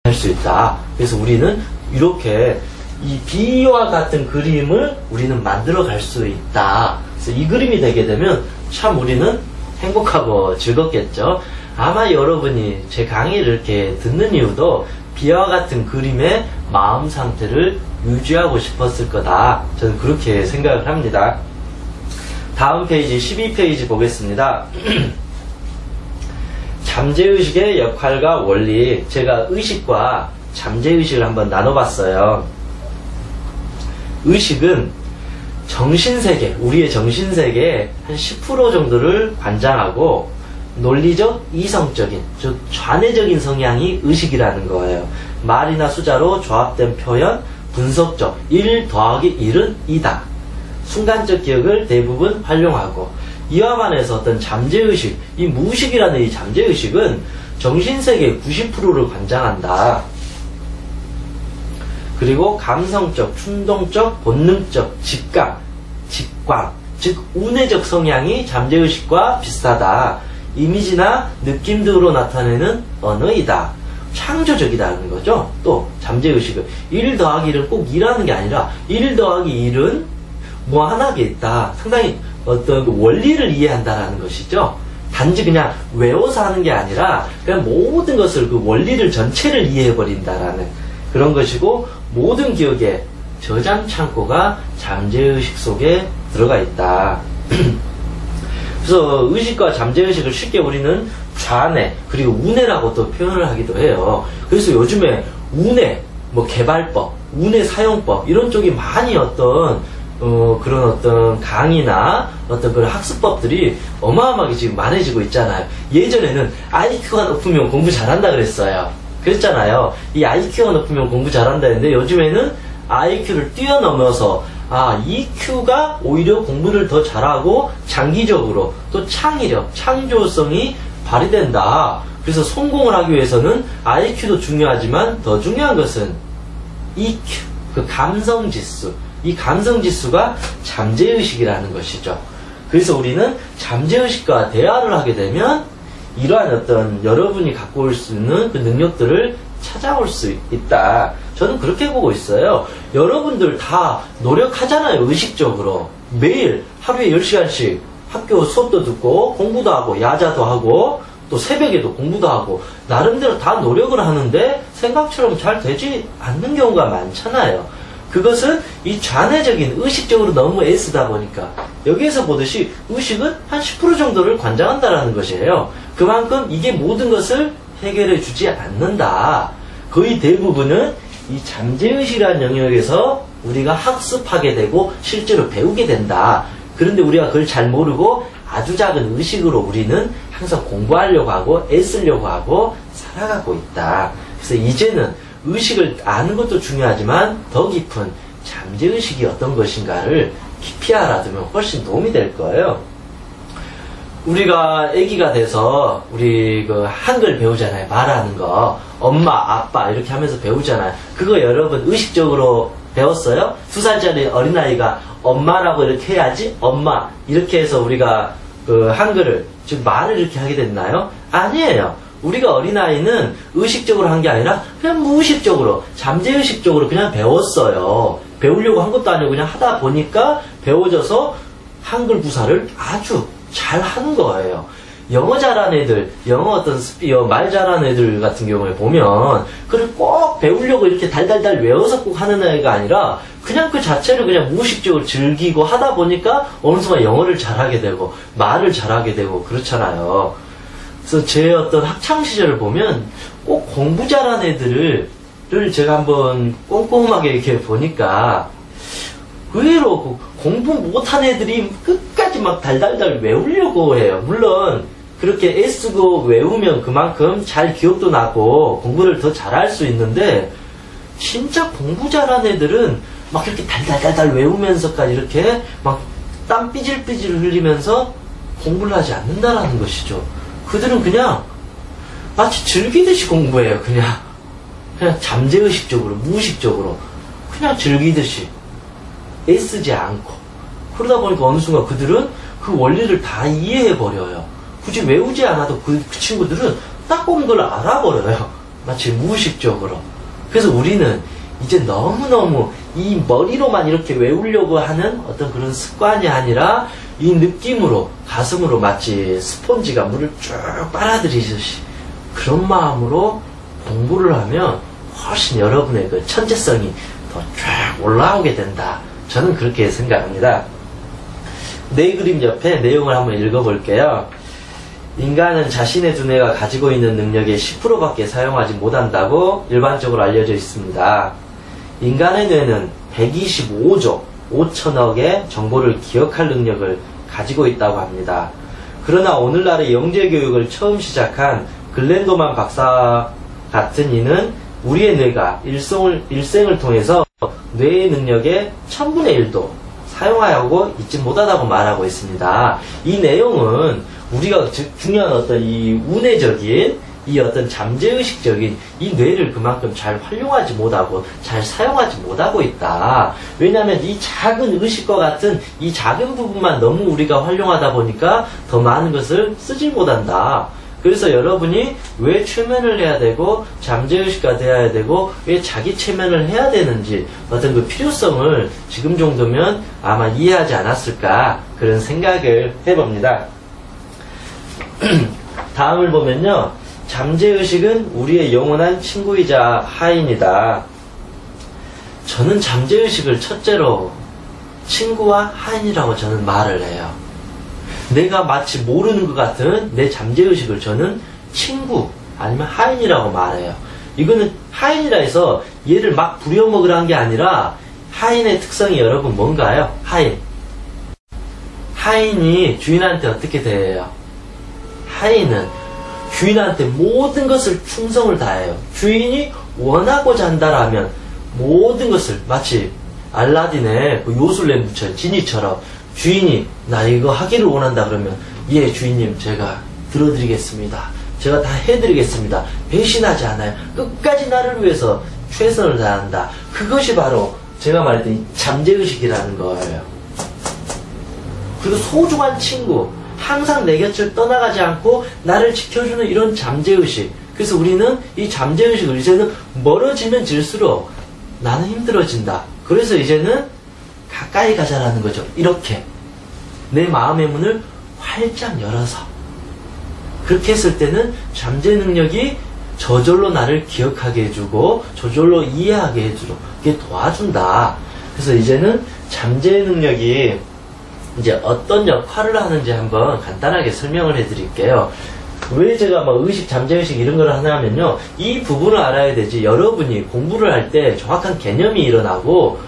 할 수 있다. 그래서 우리는 이렇게 이 B와 같은 그림을 우리는 만들어 갈 수 있다. 그래서 이 그림이 되게 되면 참 우리는 행복하고 즐겁겠죠. 아마 여러분이 제 강의를 이렇게 듣는 이유도 B와 같은 그림의 마음 상태를 유지하고 싶었을 거다. 저는 그렇게 생각을 합니다. 다음 페이지 12페이지 보겠습니다. 잠재의식의 역할과 원리. 제가 의식과 잠재의식을 한번 나눠봤어요. 의식은 정신세계, 우리의 정신세계의 한 10% 정도를 관장하고 논리적, 이성적인, 즉 좌뇌적인 성향이 의식이라는 거예요. 말이나 숫자로 조합된 표현, 분석적, 1 더하기 1은 2다. 순간적 기억을 대부분 활용하고, 이와 반해서 어떤 잠재의식, 이 무의식이라는 이 잠재의식은 정신세계의 90%를 관장한다. 그리고 감성적, 충동적, 본능적, 직감, 즉 운해적 성향이 잠재의식과 비슷하다. 이미지나 느낌 등으로 나타내는 언어이다. 창조적이다는 거죠. 또 잠재의식은 1 더하기 1은 꼭 2라는 게 아니라 1 더하기 1은 무한하게 있다. 상당히 어떤 원리를 이해한다라는 것이죠. 단지 그냥 외워서 하는 게 아니라 그냥 모든 것을 그 원리를 전체를 이해해버린다라는 그런 것이고, 모든 기억의 저장 창고가 잠재의식 속에 들어가 있다. 그래서 의식과 잠재의식을 쉽게 우리는 좌뇌 그리고 우뇌라고 또 표현을 하기도 해요. 그래서 요즘에 우뇌, 개발법, 우뇌 사용법 이런 쪽이 많이 그런 어떤 강의나 어떤 그런 학습법들이 어마어마하게 지금 많아지고 있잖아요. 예전에는 IQ가 높으면 공부 잘한다 그랬어요. 그랬잖아요. 이 IQ가 높으면 공부 잘한다 했는데 요즘에는 IQ를 뛰어넘어서 EQ가 오히려 공부를 더 잘하고 장기적으로 또 창의력, 창조성이 발휘된다. 그래서 성공을 하기 위해서는 IQ도 중요하지만 더 중요한 것은 EQ, 그 감성지수. 이 감성지수가 잠재의식이라는 것이죠. 그래서 우리는 잠재의식과 대화를 하게 되면 이러한 어떤 여러분이 갖고 올 수 있는 그 능력들을 찾아올 수 있다. 저는 그렇게 보고 있어요. 여러분들 다 노력하잖아요. 의식적으로. 매일 하루에 10시간씩 학교 수업도 듣고 공부도 하고 야자도 하고 또 새벽에도 공부도 하고 나름대로 다 노력을 하는데 생각처럼 잘 되지 않는 경우가 많잖아요. 그것은 이 좌뇌적인 의식적으로 너무 애쓰다 보니까 여기에서 보듯이 의식은 한 10% 정도를 관장한다라는 것이에요. 그만큼 이게 모든 것을 해결해 주지 않는다. 거의 대부분은 이 잠재의식이라는 영역에서 우리가 학습하게 되고 실제로 배우게 된다. 그런데 우리가 그걸 잘 모르고 아주 작은 의식으로 우리는 항상 공부하려고 하고 애쓰려고 하고 살아가고 있다. 그래서 이제는 의식을 아는 것도 중요하지만 더 깊은 잠재의식이 어떤 것인가를 깊이 알아두면 훨씬 도움이 될 거예요. 우리가 아기가 돼서 우리 그 한글 배우잖아요. 말하는 거. 엄마, 아빠 이렇게 하면서 배우잖아요. 그거 여러분 의식적으로 배웠어요? 2살짜리 어린아이가 엄마라고 이렇게 해야지 엄마 이렇게 해서 우리가 그 한글을 즉 말을 이렇게 하게 됐나요? 아니에요. 우리가 어린아이는 의식적으로 한 게 아니라 그냥 무의식적으로 잠재의식적으로 그냥 배웠어요. 배우려고 한 것도 아니고 그냥 하다 보니까 배워져서 한글 구사를 아주 잘 하는 거예요. 영어 잘하는 애들, 영어 어떤 말 잘하는 애들 같은 경우에 보면 그걸 꼭 배우려고 이렇게 달달달 외워서 꼭 하는 애가 아니라 그냥 그 자체를 그냥 무의식적으로 즐기고 하다 보니까 어느 순간 영어를 잘하게 되고 말을 잘하게 되고 그렇잖아요. 그래서 제 어떤 학창시절을 보면 꼭 공부 잘하는 애들을 제가 한번 꼼꼼하게 이렇게 보니까 의외로 공부 못한 애들이 끝까지 막 달달달 외우려고 해요. 물론 그렇게 애쓰고 외우면 그만큼 잘 기억도 나고 공부를 더 잘할 수 있는데 진짜 공부 잘하는 애들은 막 이렇게 달달달달 외우면서까지 이렇게 막 땀 삐질삐질 흘리면서 공부를 하지 않는다라는 것이죠. 그들은 그냥 마치 즐기듯이 공부해요. 그냥 잠재의식적으로 무의식적으로 그냥 즐기듯이 애쓰지 않고 그러다 보니까 어느 순간 그들은 그 원리를 다 이해해버려요. 굳이 외우지 않아도 그 친구들은 딱 보면 그걸 알아버려요. 마치 무의식적으로. 그래서 우리는 이제 너무너무 이 머리로만 이렇게 외우려고 하는 어떤 그런 습관이 아니라 이 느낌으로, 가슴으로 마치 스폰지가 물을 쭉 빨아들이듯이 그런 마음으로 공부를 하면 훨씬 여러분의 그 천재성이 더 쫙 올라오게 된다. 저는 그렇게 생각합니다. 네 그림 옆에 내용을 한번 읽어볼게요. 인간은 자신의 두뇌가 가지고 있는 능력의 10%밖에 사용하지 못한다고 일반적으로 알려져 있습니다. 인간의 뇌는 125조 5천억의 정보를 기억할 능력을 가지고 있다고 합니다. 그러나 오늘날의 영재교육을 처음 시작한 글렌도만 박사 같은 이는 우리의 뇌가 일생을 통해서 뇌의 능력의 1000분의 1도 사용하고 있지 못하다고 말하고 있습니다. 이 내용은 우리가 중요한 어떤 이 운해적인, 이 어떤 잠재의식적인 이 뇌를 그만큼 잘 활용하지 못하고 잘 사용하지 못하고 있다. 왜냐하면 이 작은 의식과 같은 이 작은 부분만 너무 우리가 활용하다 보니까 더 많은 것을 쓰지 못한다. 그래서 여러분이 왜 최면을 해야 되고 잠재의식가 되어야 되고 왜 자기 최면을 해야 되는지 어떤 그 필요성을 지금 정도면 아마 이해하지 않았을까 그런 생각을 해봅니다. 다음을 보면요. 잠재의식은 우리의 영원한 친구이자 하인이다. 저는 잠재의식을 첫째로 친구와 하인이라고 저는 말을 해요. 내가 마치 모르는 것 같은 내 잠재의식을 저는 친구 아니면 하인이라고 말해요. 이거는 하인이라 해서 얘를 막 부려먹으라는 게 아니라 하인의 특성이 여러분 뭔가요? 하인이 주인한테 어떻게 대해요? 하인은 주인한테 모든 것을 충성을 다해요. 주인이 원하고자 한다라면 모든 것을 마치 알라딘의 그 요술램 붙여 지니처럼 주인이 나 이거 하기를 원한다 그러면 예 주인님 제가 들어드리겠습니다. 제가 다 해드리겠습니다. 배신하지 않아요. 끝까지 나를 위해서 최선을 다한다. 그것이 바로 제가 말했던 이 잠재의식이라는 거예요. 그리고 소중한 친구 항상 내 곁을 떠나가지 않고 나를 지켜주는 이런 잠재의식. 그래서 우리는 이 잠재의식을 이제는 멀어지면 질수록 나는 힘들어진다. 그래서 이제는 가까이 가자라는 거죠. 이렇게 내 마음의 문을 활짝 열어서 그렇게 했을 때는 잠재 능력이 저절로 나를 기억하게 해주고 저절로 이해하게 해주게 도와준다. 그래서 이제는 잠재 능력이 이제 어떤 역할을 하는지 한번 간단하게 설명을 해드릴게요. 왜 제가 막 의식, 잠재의식 이런 걸 하냐면요. 이 부분을 알아야 되지 여러분이 공부를 할 때 정확한 개념이 일어나고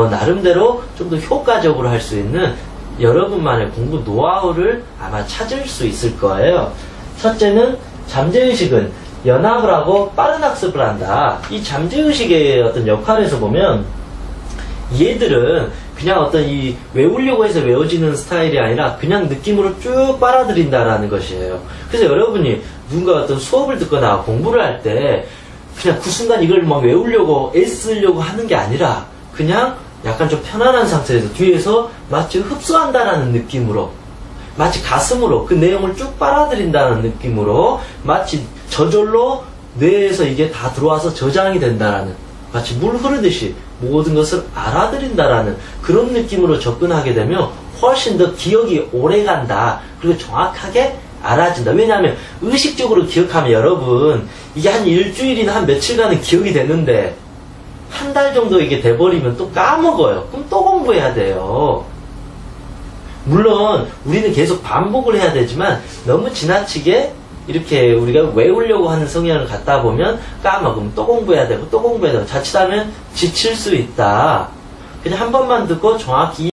나름대로 좀 더 효과적으로 할 수 있는 여러분만의 공부 노하우를 아마 찾을 수 있을 거예요. 첫째는 잠재의식은 연합을 하고 빠른 학습을 한다. 이 잠재의식의 어떤 역할에서 보면 얘들은 그냥 어떤 이 외우려고 해서 외워지는 스타일이 아니라 그냥 느낌으로 쭉 빨아들인다라는 것이에요. 그래서 여러분이 누군가 어떤 수업을 듣거나 공부를 할 때 그냥 그 순간 이걸 막 외우려고 애쓰려고 하는 게 아니라 그냥 약간 좀 편안한 상태에서 뒤에서 마치 흡수한다라는 느낌으로 마치 가슴으로 그 내용을 쭉 빨아들인다는 느낌으로 마치 저절로 뇌에서 이게 다 들어와서 저장이 된다라는 마치 물 흐르듯이 모든 것을 알아들인다라는 그런 느낌으로 접근하게 되면 훨씬 더 기억이 오래간다. 그리고 정확하게 알아진다. 왜냐하면 의식적으로 기억하면 여러분 이게 한 일주일이나 한 며칠간은 기억이 되는데 한 달 정도 이게 돼버리면 또 까먹어요. 그럼 또 공부해야 돼요. 물론 우리는 계속 반복을 해야 되지만 너무 지나치게 이렇게 우리가 외우려고 하는 성향을 갖다 보면 까먹으면 또 공부해야 되고 또 공부해야 되고 자칫하면 지칠 수 있다. 그냥 한 번만 듣고 정확히